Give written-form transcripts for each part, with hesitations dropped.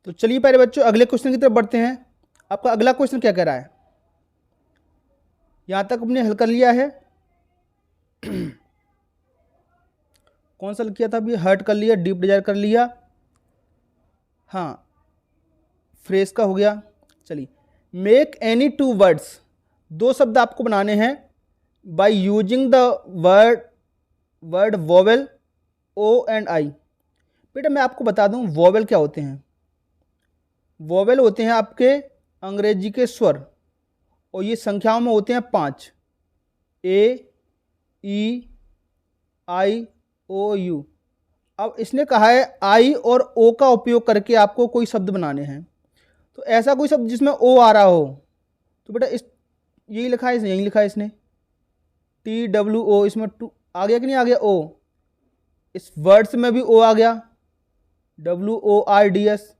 तो चलिए पहले बच्चों अगले क्वेश्चन की तरफ बढ़ते हैं। आपका अगला क्वेश्चन क्या कह रहा है? यहां तक आपने हल कर लिया है? कौन सा किया था अभी? हर्ट कर लिया, डीप डिजायर कर लिया, हाँ फ्रेज का हो गया। चलिए, मेक एनी टू वर्ड्स, दो शब्द आपको बनाने हैं by using the word vowel O and I. बेटा मैं आपको बता दूं वोवेल क्या होते हैं। वोवेल होते हैं आपके अंग्रेजी के स्वर, और ये संख्याओं में होते हैं 5, ए ई आई ओ यू। अब इसने कहा है आई और ओ का उपयोग करके आपको कोई शब्द बनाने हैं। तो ऐसा कोई शब्द जिसमें ओ आ रहा हो, तो बेटा इस यही लिखा है, यही लिखा है इसने टी डब्ल्यू ओ, इसमें टू आ गया कि नहीं आ गया? ओ, इस वर्ड्स में भी ओ आ गया, W O R D S.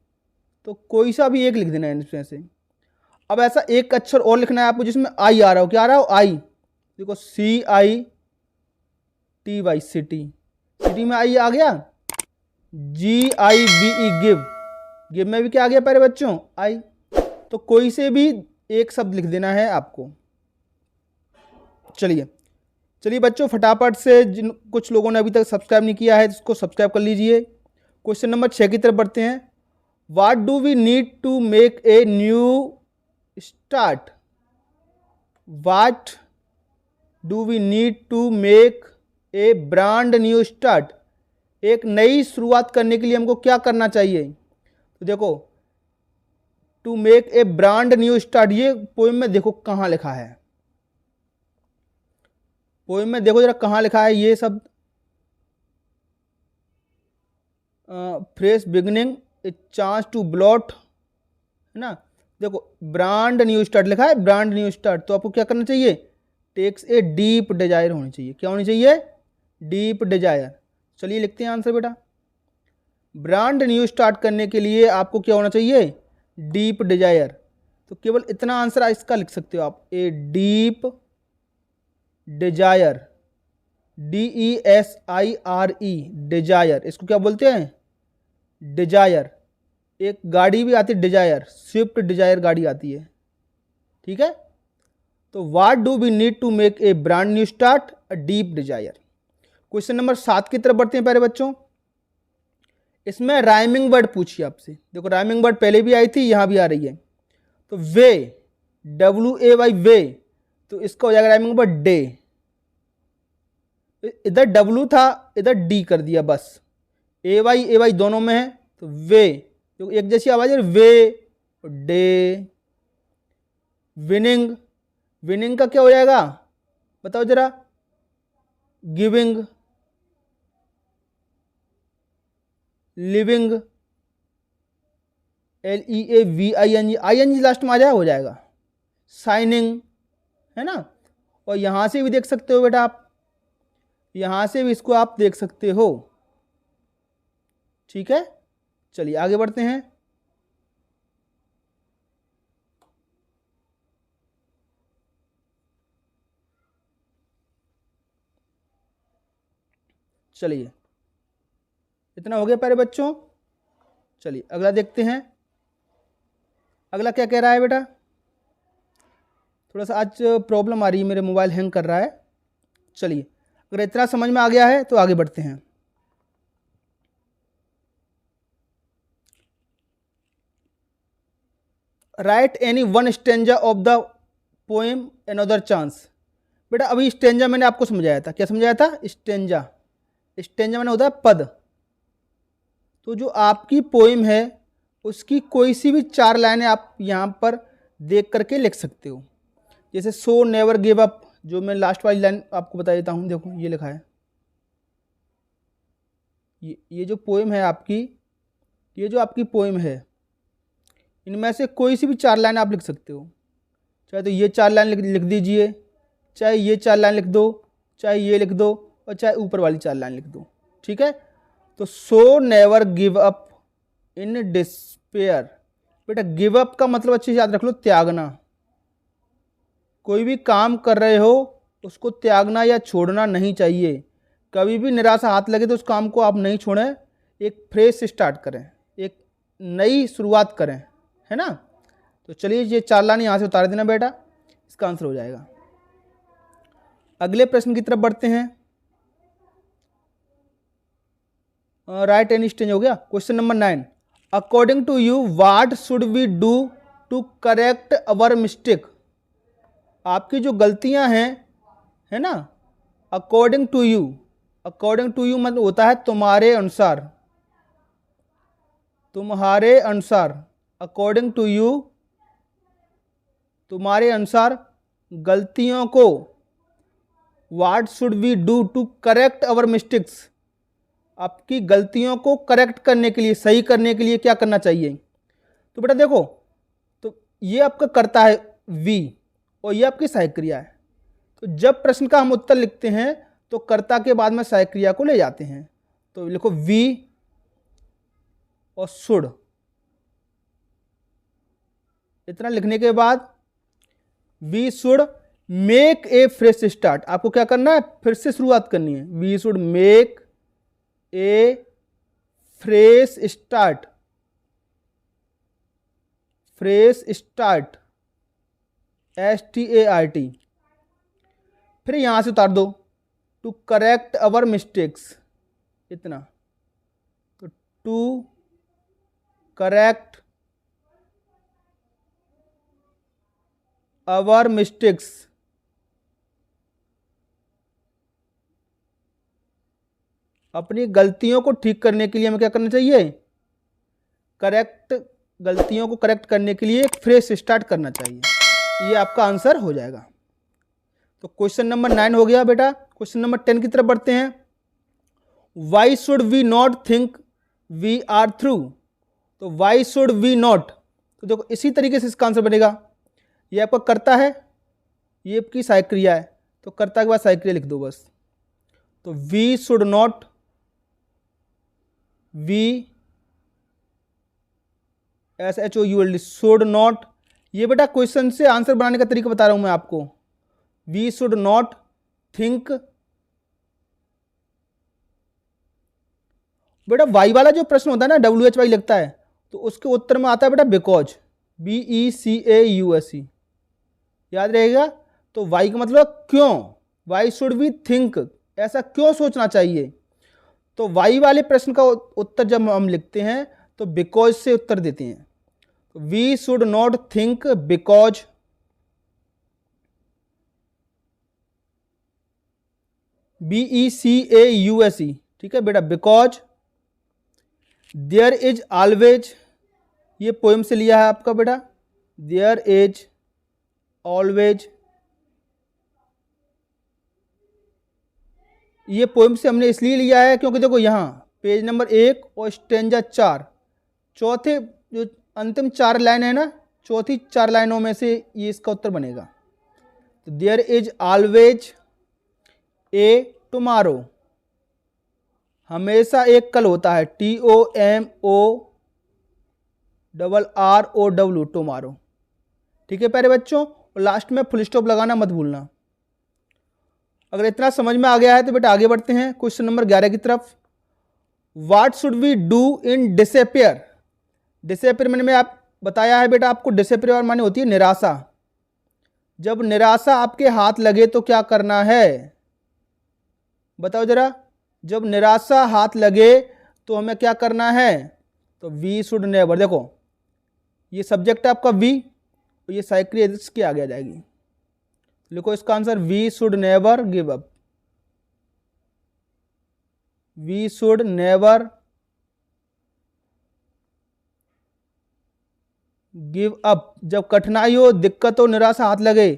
तो कोई सा भी एक लिख देना है इसमें से। अब ऐसा एक अक्षर और लिखना है आपको जिसमें आई आ रहा हो। क्या आ रहा हो? आई। देखो C I T Y, city, city में आई आ गया। G I B E give, give में भी क्या आ गया पहले बच्चों? आई। तो कोई से भी एक शब्द लिख देना है आपको। चलिए चलिए बच्चों फटाफट से, जिन कुछ लोगों ने अभी तक सब्सक्राइब नहीं किया है उसको सब्सक्राइब कर लीजिए। क्वेश्चन नंबर 6 की तरफ बढ़ते हैं। What do we need to make a new start? What do we need to make a brand new start? एक नई शुरुआत करने के लिए हमको क्या करना चाहिए? तो देखो, to make a brand new start, ये पोएम में देखो कहाँ लिखा है। पोएम में देखो जरा कहाँ लिखा है ये शब्द। Fresh beginning, a chance to blot, है ना। देखो ब्रांड न्यू स्टार्ट लिखा है, ब्रांड न्यू स्टार्ट। तो आपको क्या करना चाहिए? टेक्स ए डीप डिजायर होनी चाहिए। क्या होनी चाहिए? Deep Dzire. चलिए लिखते हैं आंसर बेटा। ब्रांड न्यू स्टार्ट करने के लिए आपको क्या होना चाहिए? Deep desire. तो केवल इतना आंसर इसका लिख सकते हो आप, a deep desire, DESIRE, desire. इसको क्या बोलते हैं? डिजायर। एक गाड़ी भी आती है डिजायर, स्विफ्ट डिजायर गाड़ी आती है, ठीक है। तो what do we need to make a brand new start? A deep desire. Question number 7 की तरफ बढ़ते हैं प्यारे बच्चों। इसमें राइमिंग वर्ड पूछिए आपसे। देखो राइमिंग वर्ड पहले भी आई थी, यहां भी आ रही है। तो वे, WAY वे, तो इसका हो जाएगा राइमिंग वर्ड डे। इधर W था, इधर D कर दिया बस। AY दोनों में है, तो वे, तो एक जैसी आवाज है, वे डे। विनिंग, विनिंग का क्या हो जाएगा बताओ जरा? Giving. Living, LEAVING, ING last में आ जाए हो जाएगा। साइनिंग, है ना। और यहां से भी देख सकते हो बेटा आप, यहां से भी इसको आप देख सकते हो, ठीक है। चलिए आगे बढ़ते हैं। चलिए इतना हो गया प्यारे बच्चों। चलिए अगला देखते हैं। अगला क्या कह रहा है बेटा? थोड़ा सा आज प्रॉब्लम आ रही है, मेरे मोबाइल हैंग कर रहा है। चलिए अगर इतना समझ में आ गया है तो आगे बढ़ते हैं। Right any one stanza of the poem another chance. बेटा अभी स्टेंजा मैंने आपको समझाया था। क्या समझाया था? स्टेंजा, स्टेंजा मैंने होता है पद। तो जो आपकी पोएम है उसकी कोई सी भी 4 लाइनें आप यहाँ पर देख करके लिख सकते हो। जैसे सो नेवर गिव अप, जो मैं लास्ट वाली लाइन आपको बता देता हूँ। देखो ये लिखा है, ये जो पोएम है आपकी, ये जो आपकी पोएम है, इनमें से कोई सी भी 4 लाइन आप लिख सकते हो। चाहे तो ये 4 लाइन लिख दीजिए, चाहे ये 4 लाइन लिख दो, चाहे ये लिख दो, और चाहे ऊपर वाली 4 लाइन लिख दो, ठीक है। तो so never give up in despair. बेटा गिव अप का मतलब अच्छे से याद रख लो, त्यागना। कोई भी काम कर रहे हो उसको त्यागना या छोड़ना नहीं चाहिए। कभी भी निराशा हाथ लगे तो उस काम को आप नहीं छोड़ें, एक फ्रेश से स्टार्ट करें, एक नई शुरुआत करें, है ना। तो चलिए ये 4 लाइन यहाँ से उतार देना बेटा, इसका आंसर हो जाएगा। अगले प्रश्न की तरफ बढ़ते हैं। राइट एंड स्टेंज हो गया। Question number 9, according to you what should we do to correct our mistake. आपकी जो गलतियां हैं, है ना, according to you, according to you मतलब होता है तुम्हारे अनुसार, तुम्हारे अनुसार, अकॉर्डिंग टू यू, तुम्हारे अनुसार गलतियों को, what should we do to correct our mistakes, आपकी गलतियों को करेक्ट करने के लिए, सही करने के लिए क्या करना चाहिए। तो बेटा देखो, तो ये आपका कर्ता है वी और ये आपकी सहायक क्रिया है। तो जब प्रश्न का हम उत्तर लिखते हैं तो कर्ता के बाद में सहायक क्रिया को ले जाते हैं। तो लिखो वी और शुड, इतना लिखने के बाद we should make a fresh start, आपको क्या करना है, फिर से शुरुआत करनी है। We should make a fresh start, fresh start, START। फिर यहां से उतार दो, टू करेक्ट अवर मिस्टेक्स, इतना। तो टू करेक्ट अवर मिस्टेक्स, अपनी गलतियों को ठीक करने के लिए हमें क्या करना चाहिए, करेक्ट, गलतियों को करेक्ट करने के लिए एक फ्रेश स्टार्ट करना चाहिए। ये आपका आंसर हो जाएगा। तो क्वेश्चन नंबर 9 हो गया बेटा। क्वेश्चन नंबर 10 की तरफ बढ़ते हैं। Why should we not think we are through. तो वाई शुड वी नॉट, तो देखो इसी तरीके से इसका आंसर बनेगा। ये आपका कर्ता है, ये आपकी सहायक क्रिया है, तो कर्ता के बाद सहायक क्रिया लिख दो बस। तो we should not, we SHOULD, should not. ये बेटा क्वेश्चन से आंसर बनाने का तरीका बता रहा हूं मैं आपको। वी शुड नॉट थिंक, बेटा वाई वाला जो प्रश्न होता है ना, WHY लगता है, तो उसके उत्तर में आता है बेटा बिकॉज, BECAUSE, याद रहेगा। तो वाई का मतलब क्यों, वाई शुड वी थिंक, ऐसा क्यों सोचना चाहिए। तो वाई वाले प्रश्न का उत्तर जब हम लिखते हैं तो बिकॉज से उत्तर देते हैं। We should not think because BECAUSE, ठीक है बेटा, बिकॉज देयर इज ऑलवेज, ये पोएम से लिया है आपका बेटा, देयर इज ऑलवेज, ये पोएम से हमने इसलिए लिया है क्योंकि देखो यहाँ पेज नंबर 1 और स्टेंजा 4, चौथे जो अंतिम 4 लाइन है ना, चौथी 4 लाइनों में से ये इसका उत्तर बनेगा। तो there is always a tomorrow, हमेशा एक कल होता है, TOMORROW, टुमारो, ठीक है प्यारे बच्चों। और लास्ट में फुल स्टॉप लगाना मत भूलना। अगर इतना समझ में आ गया है तो बेटा आगे बढ़ते हैं क्वेश्चन नंबर 11 की तरफ। What should we do in disappear. Disappear मैंने आप बताया है बेटा आपको, डिसअपियर माने होती है निराशा। जब निराशा आपके हाथ लगे तो क्या करना है, बताओ जरा। जब निराशा हाथ लगे तो हमें क्या करना है, तो वी शुड नेवर, देखो ये सब्जेक्ट है आपका वी, और ये सहायक क्रिया इसके आगे आ जाएगी। लिखो इसका answer, we should never give up, we should never give up. जब कठिनाई हो, दिक्कत हो, निराशा हाथ लगे,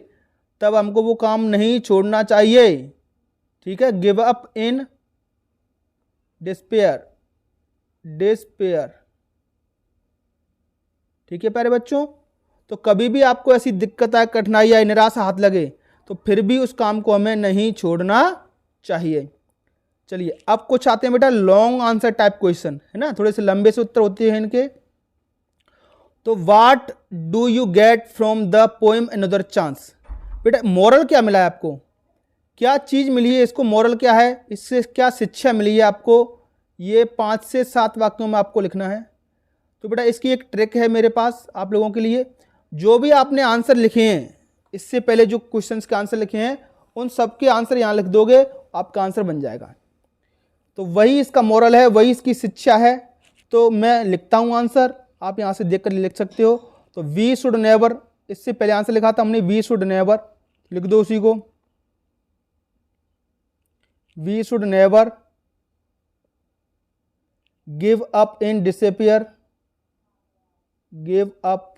तब हमको वो काम नहीं छोड़ना चाहिए, ठीक है। Give up in despair, despair, ठीक है प्यारे बच्चों। तो कभी भी आपको ऐसी दिक्कत आए, कठिनाई आए, निराशा हाथ लगे, तो फिर भी उस काम को हमें नहीं छोड़ना चाहिए। चलिए अब कुछ आते हैं बेटा लॉन्ग आंसर टाइप क्वेश्चन, है ना, थोड़े से लंबे से उत्तर होते हैं इनके। तो what do you get from the poem another chance. बेटा मोरल क्या मिला है आपको, क्या चीज मिली है इसको, मोरल क्या है, इससे क्या शिक्षा मिली है आपको, ये 5 से 7 वाक्यों में आपको लिखना है। तो बेटा इसकी एक ट्रिक है मेरे पास आप लोगों के लिए। जो भी आपने आंसर लिखे हैं, इससे पहले जो क्वेश्चंस के आंसर लिखे हैं, उन सबके आंसर यहाँ लिख दोगे, आपका आंसर बन जाएगा। तो वही इसका मोरल है, वही इसकी शिक्षा है। तो मैं लिखता हूँ आंसर, आप यहाँ से देख कर लिख सकते हो। तो वी शुड नेवर, इससे पहले आंसर लिखा था हमने वी शुड नेवर, लिख दो उसी को। We should never give up in disappear, give up,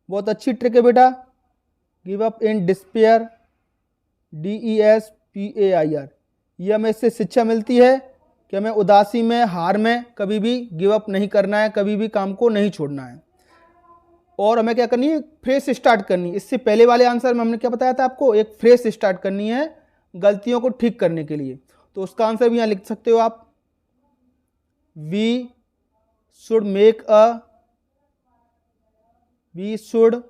बहुत अच्छी ट्रिक है बेटा। Give up in despair, DESPAIR, यह हमें इससे शिक्षा मिलती है कि हमें उदासी में, हार में कभी भी गिव अप नहीं करना है, कभी भी काम को नहीं छोड़ना है। और हमें क्या करनी है, फ्रेश स्टार्ट करनी है। इससे पहले वाले आंसर में हमने क्या बताया था आपको, एक फ्रेश स्टार्ट करनी है गलतियों को ठीक करने के लिए। तो उसका आंसर भी यहाँ लिख सकते हो आप। We should make a, we should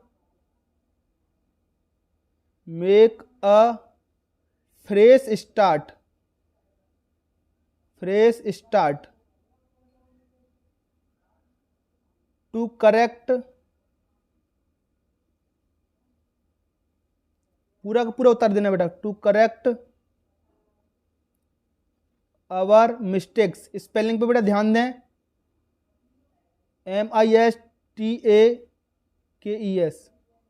make a fresh start, fresh start to correct, पूरा का पूरा उत्तर देना बेटा, to correct our mistakes. Spelling पे बेटा ध्यान दें, MISTAKES,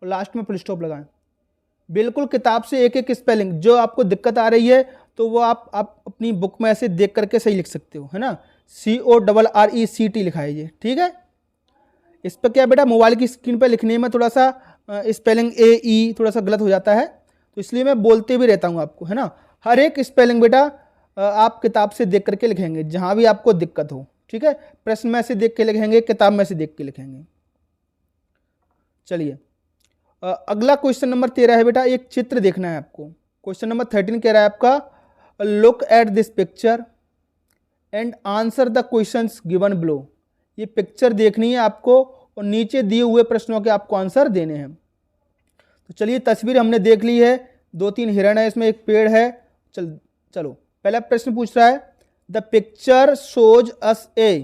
और लास्ट में फुल स्टॉप लगाएं। बिल्कुल किताब से एक एक स्पेलिंग, जो आपको दिक्कत आ रही है तो वो आप अपनी बुक में ऐसे देख करके सही लिख सकते हो, है ना। CORRECT लिखा है ये, ठीक है। इस पर क्या बेटा, मोबाइल की स्क्रीन पर लिखने में थोड़ा सा स्पेलिंग AE थोड़ा सा गलत हो जाता है, तो इसलिए मैं बोलते भी रहता हूँ आपको, है ना। हर एक स्पेलिंग बेटा आप किताब से देख करके लिखेंगे, जहाँ भी आपको दिक्कत हो, ठीक है। प्रश्न में से देख के लिखेंगे, किताब में से देख के लिखेंगे। चलिए अगला क्वेश्चन नंबर 13 है बेटा, एक चित्र देखना है आपको। क्वेश्चन नंबर 13 कह रहा है आपका, look at this picture and answer the questions given below. ये पिक्चर देखनी है आपको और नीचे दिए हुए प्रश्नों के आपको आंसर देने हैं। तो चलिए तस्वीर हमने देख ली है, 2-3 हिरण है इसमें, एक पेड़ है। चलो पहला प्रश्न पूछ रहा है, the picture shows us A,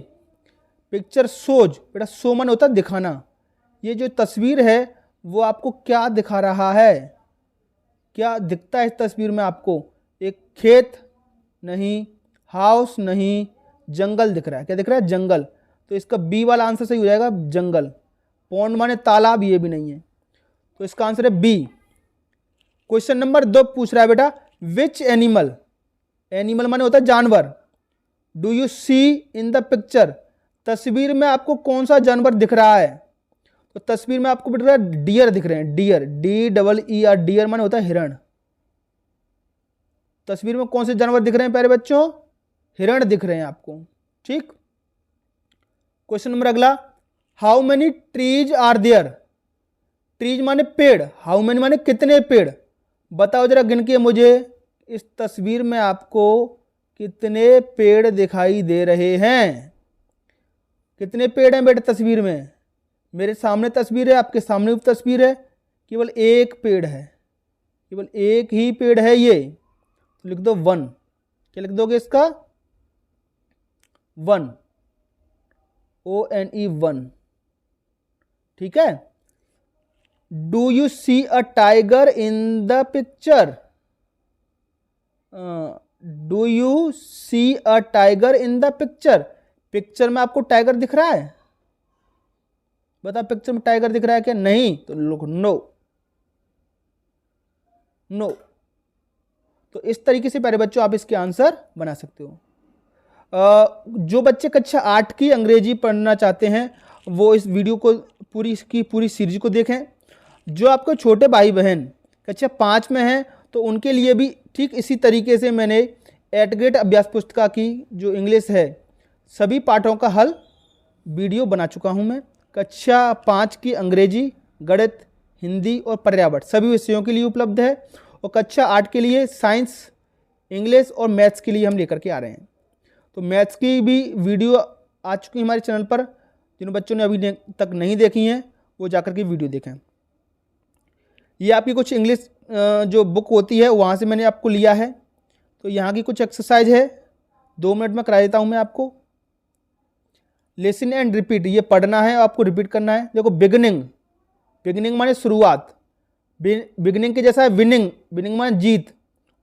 picture shows बेटा, शो मन होता है दिखाना। ये जो तस्वीर है वो आपको क्या दिखा रहा है, क्या दिखता है इस तस्वीर में आपको? एक खेत नहीं, हाउस नहीं, जंगल दिख रहा है। क्या दिख रहा है? जंगल। तो इसका बी वाला आंसर सही हो जाएगा, जंगल। पौंड माने तालाब, ये भी नहीं है, तो इसका आंसर है बी। क्वेश्चन नंबर 2 पूछ रहा है बेटा, विच एनिमल, एनिमल माने होता है जानवर, do you see in the picture, तस्वीर में आपको कौन सा जानवर दिख रहा है? तो तस्वीर में आपको बेटा डियर दिख रहे हैं, डियर, DEER, डियर माने होता है हिरण। तस्वीर में कौन से जानवर दिख रहे हैं प्यारे बच्चों? हिरण दिख रहे हैं आपको, ठीक। क्वेश्चन नंबर अगला, how many trees are there, trees माने पेड़, हाउ मेनी माने कितने पेड़, बताओ जरा गिन के मुझे इस तस्वीर में आपको कितने पेड़ दिखाई दे रहे हैं? कितने पेड़ हैं बेटा तस्वीर में? मेरे सामने तस्वीर है, आपके सामने भी तस्वीर है, केवल एक पेड़ है, केवल एक ही पेड़ है ये, तो लिख दो 1। क्या लिख दोगे इसका? 1, ONE 1, ठीक है। Do you see a tiger in the picture, do you see a tiger in the picture, picture में आपको टाइगर दिख रहा है? बता, पिक्चर में टाइगर दिख रहा है क्या? नहीं, तो लोग नो, नो। तो इस तरीके से प्यारे बच्चों आप इसके आंसर बना सकते हो। जो बच्चे कक्षा 8 की अंग्रेजी पढ़ना चाहते हैं वो इस वीडियो को पूरी सीरीज को देखें। जो आपके छोटे भाई बहन कक्षा 5 में हैं तो उनके लिए भी ठीक इसी तरीके से मैंने एट ग्रेड अभ्यास पुस्तिका की जो इंग्लिश है सभी पाठों का हल वीडियो बना चुका हूं मैं। कक्षा 5 की अंग्रेजी, गणित, हिंदी और पर्यावरण सभी विषयों के लिए उपलब्ध है, और कक्षा 8 के लिए साइंस, इंग्लिश और मैथ्स के लिए हम लेकर के आ रहे हैं। तो मैथ्स की भी वीडियो आ चुकी है हमारे चैनल पर, जिन बच्चों ने अभी तक नहीं देखी हैं वो जाकर के वीडियो देखें। ये आपकी कुछ इंग्लिश जो बुक होती है वहाँ से मैंने आपको लिया है। तो यहाँ की कुछ एक्सरसाइज है, 2 मिनट में करा देता हूँ मैं आपको। लिसन एंड रिपीट, ये पढ़ना है आपको, रिपीट करना है। देखो बिगनिंग, बिगनिंग माने शुरुआत, बिगनिंग के जैसा है विनिंग, विनिंग माने जीत,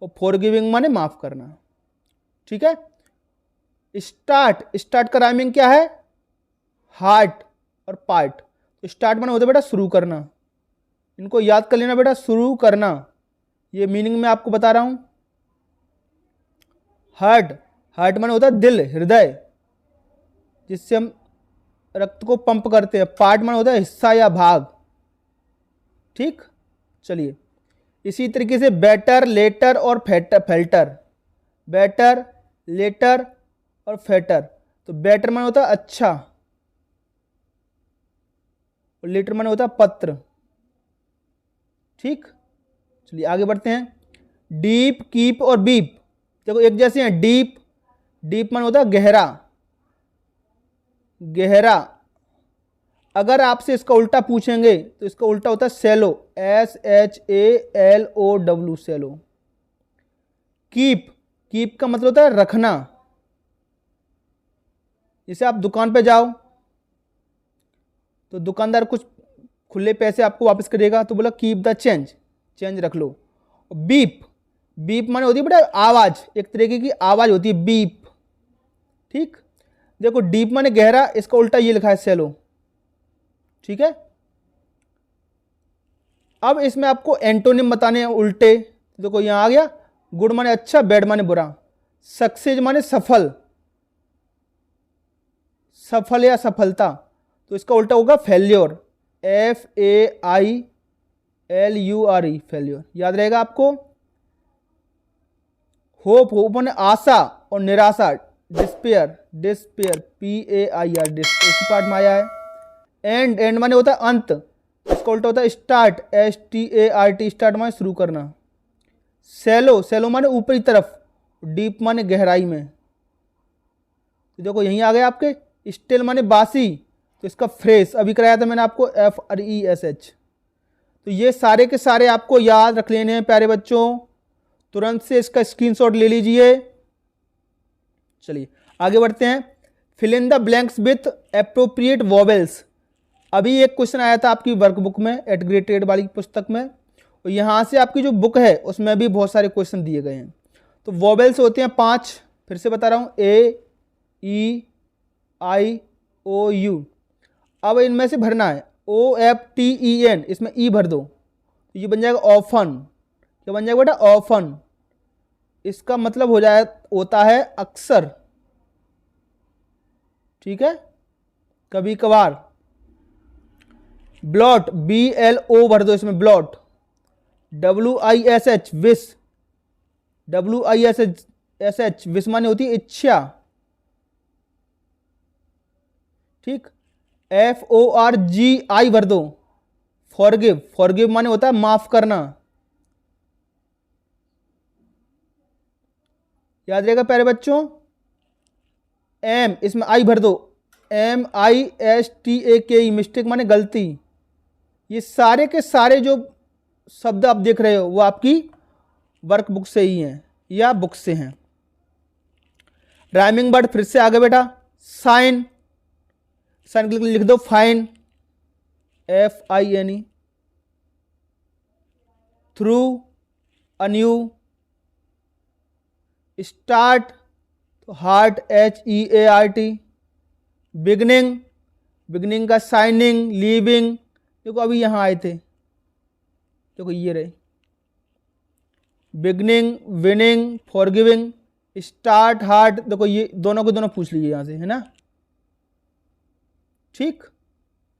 और फॉरगिविंग माने माफ करना। ठीक है। स्टार्ट, स्टार्ट का राइमिंग क्या है? हार्ट और पार्ट। तो स्टार्ट माने होता है बेटा शुरू करना, इनको याद कर लेना बेटा, शुरू करना, ये मीनिंग मैं आपको बता रहा हूं। हार्ट, हार्ट माने होता है दिल, हृदय, जिससे हम रक्त को पंप करते हैं। पार्ट माने होता है हिस्सा या भाग। ठीक, चलिए इसी तरीके से बेटर, लेटर और फेल्टर, बेटर, लेटर और फेटर। तो बेटर माने होता है अच्छा, और लेटर माने होता है पत्र। ठीक, चलिए आगे बढ़ते हैं। डीप, कीप और बीप, देखो एक जैसे हैं। डीप, डीप माने होता है गहरा, गहरा। अगर आपसे इसका उल्टा पूछेंगे तो इसका उल्टा होता है सेलो, SHALOW, सेलो। कीप, कीप का मतलब होता है रखना। जैसे आप दुकान पे जाओ तो दुकानदार कुछ खुले पैसे आपको वापस करेगा, तो बोला कीप द चेंज, चेंज रख लो। बीप, बीप माने होती है बेटा आवाज, एक तरीके की आवाज होती है बीप। ठीक, देखो डीप माने गहरा, इसका उल्टा ये लिखा है सेलो। ठीक है। अब इसमें आपको एंटोनिम बताने हैं उल्टे। देखो यहां आ गया, गुड माने अच्छा, बैड माने बुरा, सक्सेस माने सफल, सफल या सफलता, तो इसका उल्टा होगा फेल्योर, FAILURE, फेल्योर। याद रहेगा आपको। होप, होप माने आशा और निराशा, डिस्पेयर, डिस्पेयर, PAIR, इसी पार्ट में आया है। एंड, एंड माने होता है अंत, इसका उल्टा होता है स्टार्ट, START, स्टार्ट माने शुरू करना। सेलो, सेलो माने ऊपरी तरफ, डीप माने गहराई में। तो देखो यहीं आ गए आपके। स्टिल माने बासी, तो इसका फ्रेश अभी कराया था मैंने आपको, FRESH। तो ये सारे के सारे आपको याद रख लेने हैं प्यारे बच्चों, तुरंत से इसका स्क्रीनशॉट ले लीजिए। चलिए आगे बढ़ते हैं। Fill in the blanks with appropriate vowels. अभी एक क्वेश्चन आया था आपकी वर्कबुक में, एट ग्रेड 8 वाली पुस्तक में, और यहाँ से आपकी जो बुक है उसमें भी बहुत सारे क्वेश्चन दिए गए हैं। तो वॉवेल्स होते हैं 5, फिर से बता रहा हूँ, AEIOU। अब इनमें से भरना है OFTEN, इसमें ई भर दो, तो ये बन जाएगा ऑफन। क्या बन जाएगा बेटा? ऑफन। इसका मतलब होता है अक्सर। ठीक है, कभी कभार। ब्लॉट, BLO भर दो इसमें, blot. WISH, wish, WISH, wish माने होती है इच्छा। ठीक, FORGI भर दो, फॉरगिव, फॉरगिव माने होता है माफ करना। याद रहेगा प्यारे बच्चों। M, इसमें आई भर दो, MISTAKE, मिस्टेक माने गलती। ये सारे के सारे जो शब्द आप देख रहे हो वो आपकी वर्कबुक से ही हैं या बुक से हैं। राइमिंग वर्ड फिर से आगे बेटा। साइन, साइन के लिए लिख दो fine, FINE। Through, undue. Start, तो हार्ट, HEART। बिगनिंग, बिगनिंग का साइनिंग, लीविंग। देखो अभी यहां आए थे, देखो ये रहे, beginning, winning, forgiving, start, heart. देखो ये दोनों के दोनों पूछ लीजिए यहां से, है ना। ठीक,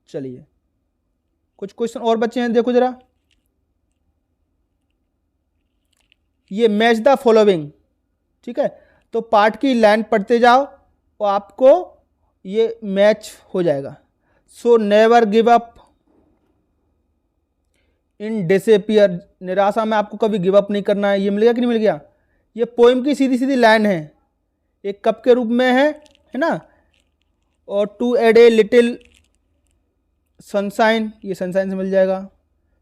चलिए कुछ क्वेश्चन और बचे हैं, देखो जरा। ये मैच द फॉलोइंग। ठीक है, तो पार्ट की लाइन पढ़ते जाओ और आपको ये मैच हो जाएगा। So never give up in disappear, निराशा में आपको कभी गिव अप नहीं करना है। ये मिल गया कि नहीं मिल गया? ये पोएम की सीधी सीधी लाइन है, एक कप के रूप में है ना। और to add a little sunshine, ये सनशाइन से मिल जाएगा।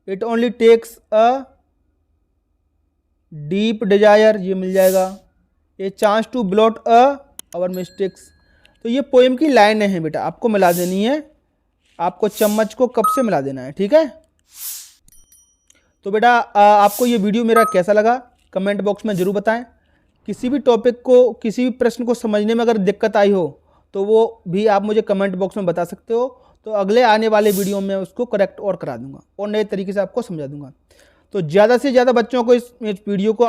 It only takes a deep desire, ये मिल जाएगा। A chance to blot a our mistakes. तो ये पोएम की लाइनें हैं बेटा, आपको मिला देनी है, आपको चम्मच को कप से मिला देना है, ठीक है। तो बेटा आपको ये वीडियो मेरा कैसा लगा कमेंट बॉक्स में ज़रूर बताएं। किसी भी टॉपिक को, किसी भी प्रश्न को समझने में अगर दिक्कत आई हो तो वो भी आप मुझे कमेंट बॉक्स में बता सकते हो। तो अगले आने वाले वीडियो में उसको करेक्ट और करा दूंगा और नए तरीके से आपको समझा दूंगा। तो ज़्यादा से ज़्यादा बच्चों को इस वीडियो को